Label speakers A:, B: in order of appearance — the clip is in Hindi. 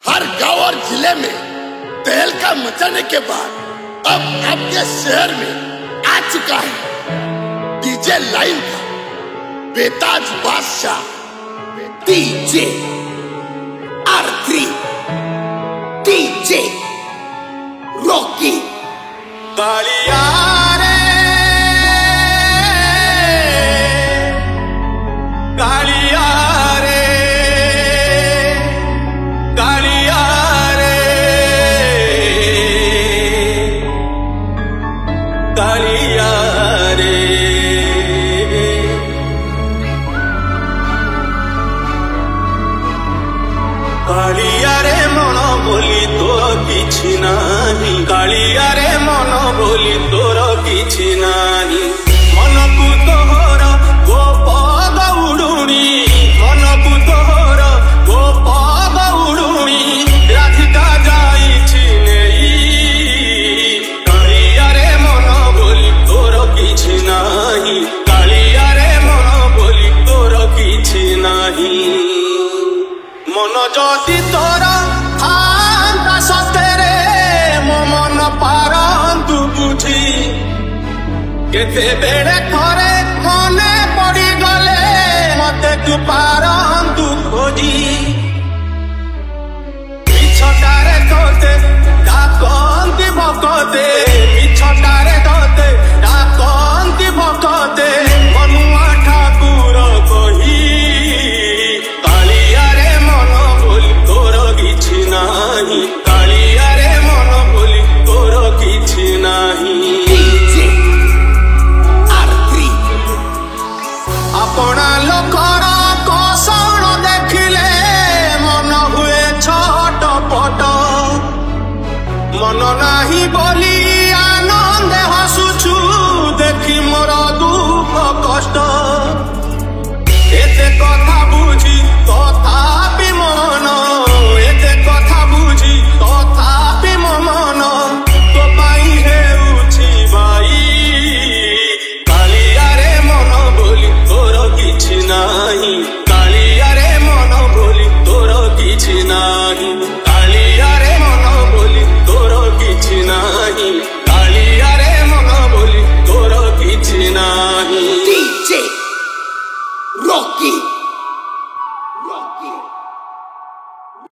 A: हर गांव और जिले में तहलका मचाने के बाद अब आपके शहर में आ चुका है डीजे लाइन का बेताज बादशाह DJ R3 DJ Rocky.
B: Kaliya रे कालिया रे कालिया रे कालिया रे कालिया रे मन बोली तोर किछि नाही कालिया रे मन बोली तोर किछि नाही मन को तोहर गोपद उडुणी मन को तोहर गोपद उडुणी राधिका जाइछि नेई कालिया रे मन बोली तोर किछि नाही कालिया रे मन बोली तोर किछि नाही मन जदि तोर थांता सतेरे मो मन पारंतु बुझी केते बेड़े थरे मने पड़ी गले मते तू पारंतु खोजी मिछटारे तोते डाकंती भकते मिछटारे तोते डाकंती भकते मनुआ ठाकुर कही कालिया रे मन बोली तोर किछि नाही।